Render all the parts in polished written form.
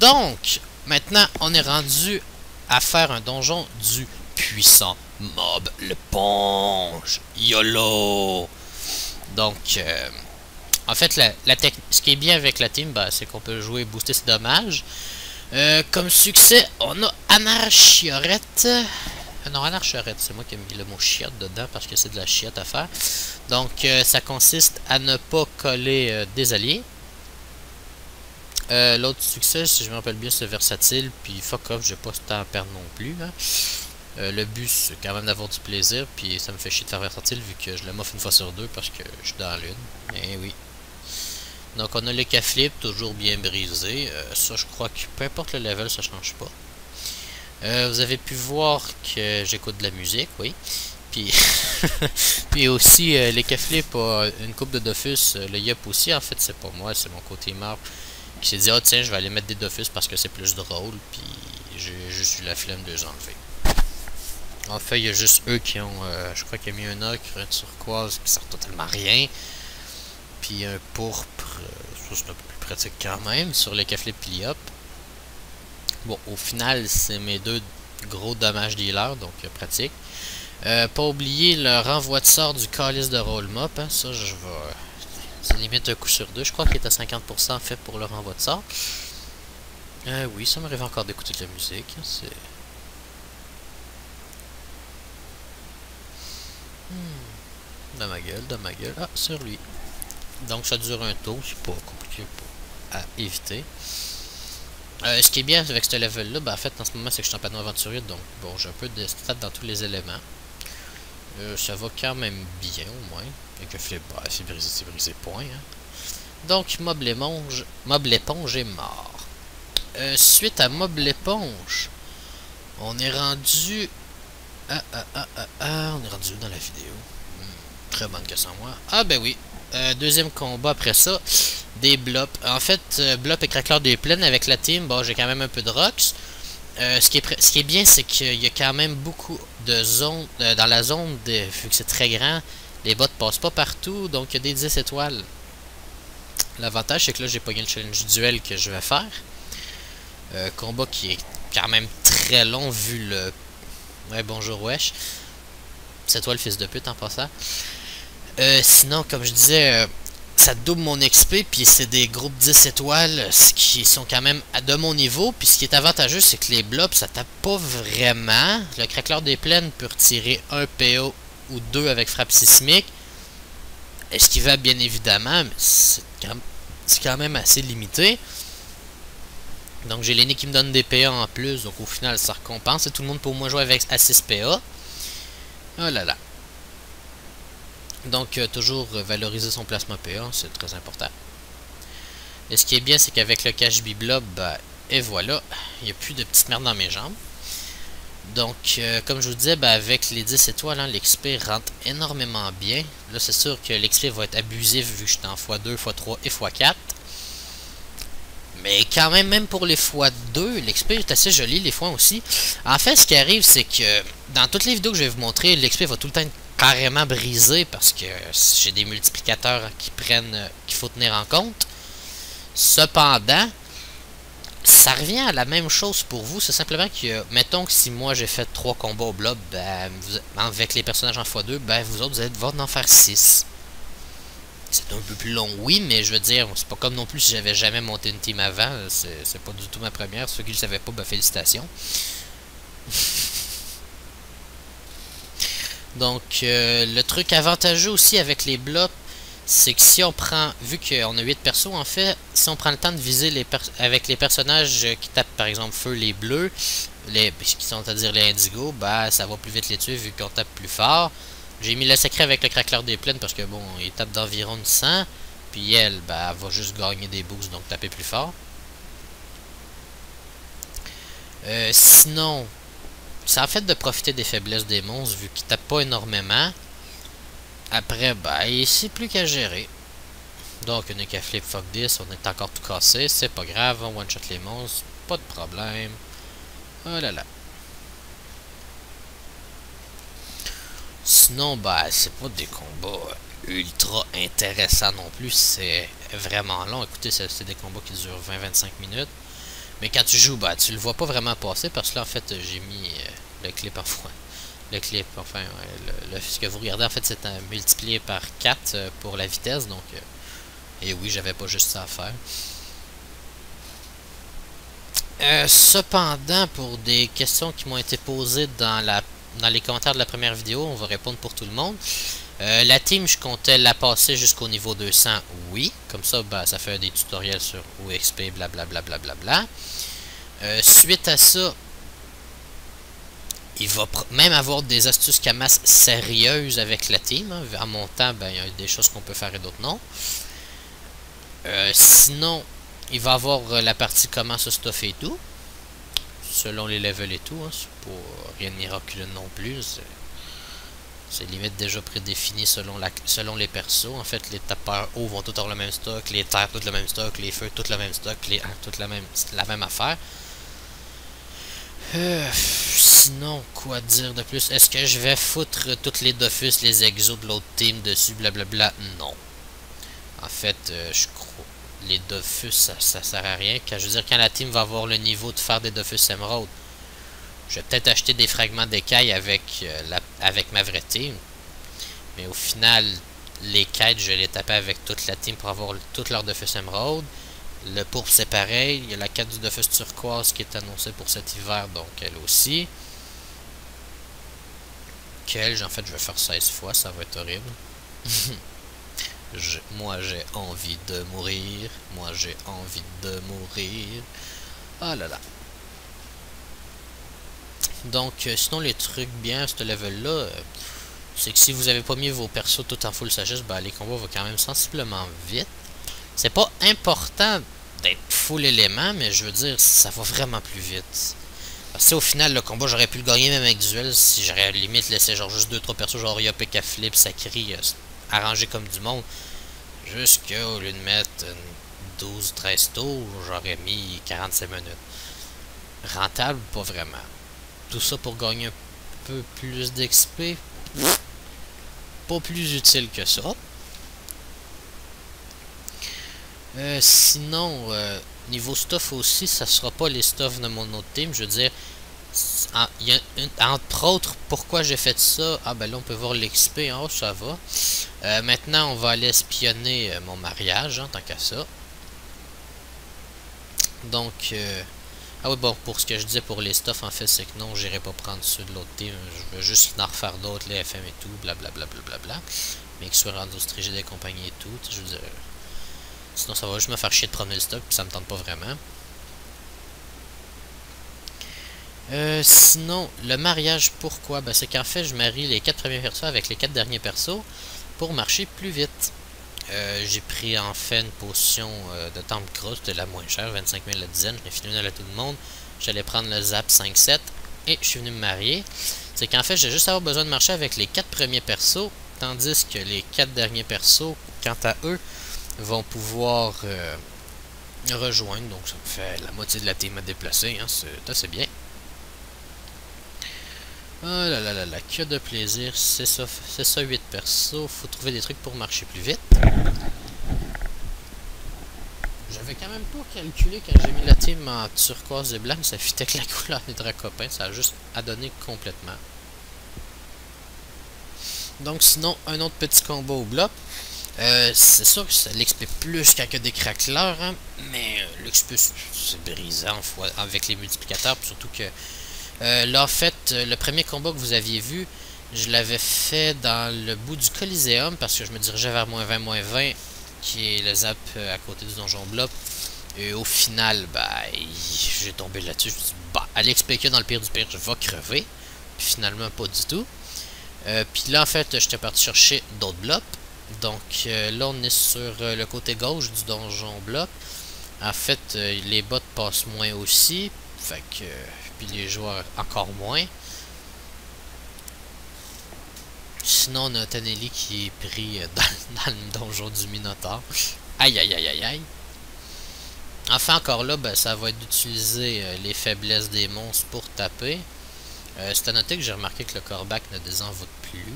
Donc, maintenant, on est rendu à faire un donjon du puissant mob l'éponge. YOLO! Donc, en fait, ce qui est bien avec la team, bah, c'est qu'on peut jouer booster ses dommages. Comme succès, on a Anarchiorette. Non, Anarchiorette, c'est moi qui ai mis le mot chiotte dedans parce que c'est de la chiotte à faire. Donc, ça consiste à ne pas coller des alliés. L'autre succès, si je me rappelle bien, c'est versatile. Puis fuck off, j'ai pas ce temps à perdre non plus. Hein. Le but, c'est quand même d'avoir du plaisir. Puis ça me fait chier de faire versatile vu que je le m'offre une fois sur deux parce que je suis dans la lune. Mais oui. Donc on a le K-flip, toujours bien brisé. Ça, je crois que peu importe le level, ça change pas. Vous avez pu voir que j'écoute de la musique, oui. Puis, puis aussi, les K-flip a une coupe de Dofus. Le Yup aussi, en fait, c'est pas moi, c'est mon côté marbre qui s'est dit, ah tiens, je vais aller mettre des Dofus parce que c'est plus drôle. Puis j'ai juste eu la flemme de les enlever. En fait, il y a juste eux qui ont, je crois qu'il y a mis un ocre, un turquoise qui sert totalement rien. Puis un pourpre, ça c'est un peu plus pratique quand même, sur les K-flip Pliop. Bon, au final, c'est mes deux gros dommages dealers, donc pratique. Pas oublier le renvoi de sort du calice de roll mop, hein, ça je vais... C'est limite un coup sur deux, je crois qu'il est à 50% fait pour le renvoi de sort. Oui, ça m'arrive encore d'écouter de la musique, hein, c'est... Dans ma gueule, dans ma gueule. Ah, sur lui. Donc ça dure un tour, c'est pas compliqué à éviter. Ce qui est bien avec ce level là, ben, en fait en ce moment c'est que je suis en panneau aventurier, donc bon j'ai un peu de stats dans tous les éléments. Ça va quand même bien au moins. Et que flip, bah, c'est brisé point. Hein. Donc mob l'éponge est mort. Suite à mob l'éponge, on est rendu... on est rendu dans la vidéo. Très bonne question moi. Ah ben oui. Deuxième combat après ça, des blops. En fait, blop et craqueleur des plaines avec la team, bon, j'ai quand même un peu de rocks. Ce qui est bien, c'est qu'il y a quand même beaucoup de zones, dans la zone, vu que c'est très grand, les bots passent pas partout, donc il y a des 10 étoiles. L'avantage, c'est que là, j'ai pogné le challenge duel que je vais faire. Combat qui est quand même très long, vu le... Ouais, bonjour, wesh. C'est toi le fils de pute en passant. Sinon, comme je disais, ça double mon XP, puis c'est des groupes 10 étoiles qui sont quand même de mon niveau. Puis ce qui est avantageux, c'est que les blobs, ça tape pas vraiment. Le craqueleur des plaines peut retirer un PO ou deux avec frappe sismique. Esquivable, bien évidemment, mais c'est quand même assez limité. Donc j'ai l'aîné qui me donne des PA en plus, donc au final ça récompense. Et tout le monde peut au moins jouer avec à 6 PA. Oh là là. Donc, toujours valoriser son plasma PA, c'est très important. Et ce qui est bien, c'est qu'avec le cache biblob, et voilà, il n'y a plus de petites merdes dans mes jambes. Donc, comme je vous disais, avec les 10 étoiles, hein, l'XP rentre énormément bien. Là, c'est sûr que l'XP va être abusif vu que je suis en x2, x3 et x4. Mais quand même pour les x2, l'XP est assez joli, les fois aussi. En fait, ce qui arrive, c'est que dans toutes les vidéos que je vais vous montrer, l'XP va tout le temps être carrément brisé parce que j'ai des multiplicateurs qu'il faut tenir en compte. Cependant, ça revient à la même chose pour vous. C'est simplement que, mettons que si moi j'ai fait 3 combats au blob, avec les personnages en x2, vous autres, vous allez devoir en faire 6. C'est un peu plus long, oui, mais je veux dire, c'est pas comme non plus si j'avais jamais monté une team avant. C'est pas du tout ma première. Ceux qui ne le savaient pas, félicitations. Donc, le truc avantageux aussi avec les blops, c'est que si on prend, vu qu'on a 8 persos en fait, si on prend le temps de viser avec les personnages qui tapent par exemple feu les bleus, qui sont à dire les indigos, ça va plus vite les tuer vu qu'on tape plus fort. J'ai mis le secret avec le craqueleur des plaines parce que bon, il tape d'environ 100, puis elle, elle va juste gagner des boosts, donc taper plus fort. Sinon... ça en fait de profiter des faiblesses des monstres vu qu'ils tapent pas énormément. Après, c'est plus qu'à gérer. Donc, on est qu'à flip fuck 10, on est encore tout cassé, c'est pas grave, on one shot les monstres, pas de problème. Oh là là. Sinon, c'est pas des combats ultra intéressants non plus, c'est vraiment long. Écoutez, c'est des combats qui durent 20-25 minutes. Mais quand tu joues, bah, tu le vois pas vraiment passer parce que là, en fait, j'ai mis le clip en fois. Le clip, enfin, ouais, ce que vous regardez, en fait, c'est un multiplié par 4 pour la vitesse. Donc, et oui, j'avais pas juste ça à faire. Cependant, pour des questions qui m'ont été posées dans les commentaires de la première vidéo, on va répondre pour tout le monde. La team, je comptais la passer jusqu'au niveau 200, oui. Comme ça, bah, ça fait des tutoriels sur OXP, blablabla. Suite à ça, il va même avoir des astuces Camas sérieuses avec la team. Hein. En montant, ben, il y a des choses qu'on peut faire et d'autres non. Sinon, il va avoir la partie comment se stuffer et tout. Selon les levels et tout. Hein. C'est pas rien de miraculeux non plus. C'est limite déjà prédéfini selon les persos. En fait, les tapeurs hauts vont tous avoir le même stock, les terres tout le même stock, les feux tout le même stock, les airs toute la même affaire. Sinon, quoi dire de plus? Est-ce que je vais foutre toutes les Dofus, les exos de l'autre team dessus, blablabla? Non. En fait, je crois les Dofus, ça sert à rien. Je veux dire, quand la team va avoir le niveau de faire des Dofus Emerald, je vais peut-être acheter des fragments d'écailles avec ma vraie team. Mais au final, les quêtes, je vais les taper avec toute la team pour avoir toute leur Dofus Emerald. Le pourpre, c'est pareil. Il y a la quête du Dofus turquoise qui est annoncée pour cet hiver, donc elle aussi. En fait, je vais faire 16 fois, ça va être horrible. Moi, j'ai envie de mourir. Moi, j'ai envie de mourir. Ah là là. Donc, sinon, les trucs bien à ce level-là, c'est que si vous avez pas mis vos persos tout en full sagesse, ben, les combats vont quand même sensiblement vite. C'est pas important d'être full élément, mais je veux dire, ça va vraiment plus vite. Parce que au final, le combat, j'aurais pu le gagner même avec duel si j'aurais limite laissé genre juste 2-3 persos, genre Yop et Flip, Sakri, arrangé comme du monde. Jusqu'à, au lieu de mettre 12-13 tours, j'aurais mis 45 minutes. Rentable, pas vraiment. Tout ça pour gagner un peu plus d'XP. Pas plus utile que ça. Sinon, niveau stuff aussi, ça sera pas les stuff de mon autre team. Je veux dire, entre autres, pourquoi j'ai fait ça? Ah ben là, on peut voir l'XP en haut, ça va. Maintenant, on va aller espionner mon mariage, hein, tant qu'à ça. Donc, ah oui, bon, pour ce que je disais pour les stuff, en fait, c'est que non, j'irai pas prendre ceux de l'autre team. Je veux juste en refaire d'autres, les FM et tout, blablabla. Mais qu'ils soient rendus strigés des compagnies et tout, je veux dire. Sinon, ça va juste me faire chier de promener le stock, puis ça me tente pas vraiment. Sinon, le mariage, pourquoi? Ben, c'est qu'en fait, je marie les 4 premiers persos avec les 4 derniers persos pour marcher plus vite. J'ai pris en fait une potion de temple gros, c'était la moins chère, 25 000 la dizaine. Je l'ai fini à tout le monde. J'allais prendre le zap 5-7 et je suis venu me marier. C'est qu'en fait, j'ai juste avoir besoin de marcher avec les 4 premiers persos, tandis que les 4 derniers persos, quant à eux, vont pouvoir rejoindre. Donc, ça me fait la moitié de la team à déplacer. Hein, c'est assez bien. Oh là là là là, que de plaisir. C'est ça 8 persos. Faut trouver des trucs pour marcher plus vite. J'avais quand même pas calculé quand j'ai mis la team en turquoise et blanc. Ça fitait que la couleur des dracopins. Ça a juste adonné complètement. Donc sinon, un autre petit combo au bloc. C'est sûr que ça l'XP plus qu'avec des craqueleurs, hein, mais l'XP c'est brisant avec les multiplicateurs, surtout que là en fait, le premier combat que vous aviez vu, je l'avais fait dans le bout du Coliseum parce que je me dirigeais vers -20, qui est le zap à côté du donjon blob. Et au final, bah, j'ai tombé là-dessus, je me suis dit, bah, à l'XP dans le pire du pire, je vais crever. Puis finalement, pas du tout. Puis là, en fait, j'étais parti chercher d'autres blocs. Donc là, on est sur le côté gauche du donjon bloc. En fait, les bots passent moins aussi. Fait que... puis les joueurs encore moins. Sinon, on a Taneli qui est pris dans le donjon du Minotaure. Aïe, aïe, aïe, aïe, aïe. Enfin, encore là, ben, ça va être d'utiliser les faiblesses des monstres pour taper. C'est à noter que j'ai remarqué que le corbac ne désenvoûte plus.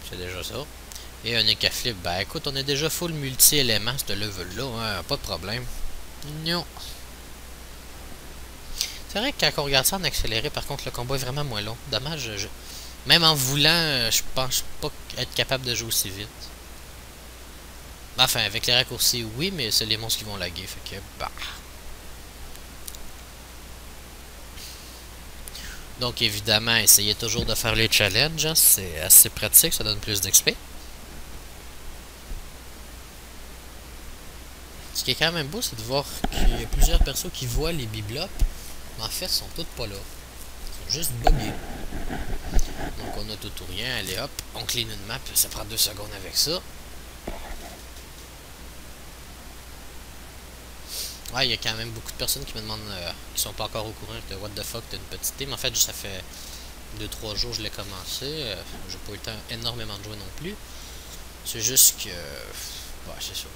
C'est déjà ça. Et un écaflip, ben écoute, on est déjà full multi-éléments, ce level-là, hein, pas de problème. Non. C'est vrai que quand on regarde ça en accéléré, par contre, le combat est vraiment moins long. Dommage, même en voulant, je pense pas être capable de jouer aussi vite. Enfin, avec les raccourcis, oui, mais c'est les monstres qui vont laguer, fait que, bah... Donc, évidemment, essayez toujours de faire les challenges, hein, c'est assez pratique, ça donne plus d'XP. Ce qui est quand même beau, c'est de voir qu'il y a plusieurs persos qui voient les biblops, mais en fait, ils sont toutes pas là. Ils sont juste buggés. Donc, on a tout ou rien, allez hop, on clean une map, ça prend 2 secondes avec ça. Ouais, il y a quand même beaucoup de personnes qui me demandent, qui sont pas encore au courant que what the fuck, t'as une petite team. En fait, ça fait 2-3 jours que je l'ai commencé. J'ai pas eu le temps énormément de jouer non plus. C'est juste que... ouais, c'est ça.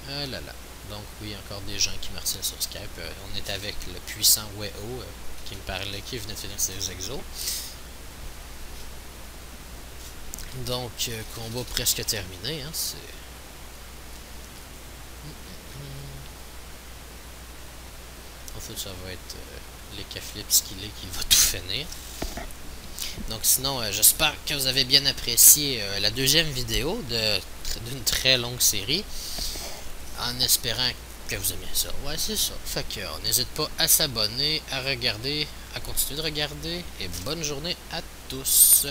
Ah là là. Donc oui, encore des gens qui martiennent sur Skype. On est avec le puissant Weo qui me parlait, qui venait de finir ses exos. Donc, combat presque terminé, hein, c'est... En fait, ça va être les Caflips qu'il est qui va tout finir. Donc sinon, j'espère que vous avez bien apprécié la deuxième vidéo d'une très longue série. En espérant que vous aimez ça. Ouais, c'est ça. Fait que n'hésite pas à s'abonner, à regarder, à continuer de regarder. Et bonne journée à tous.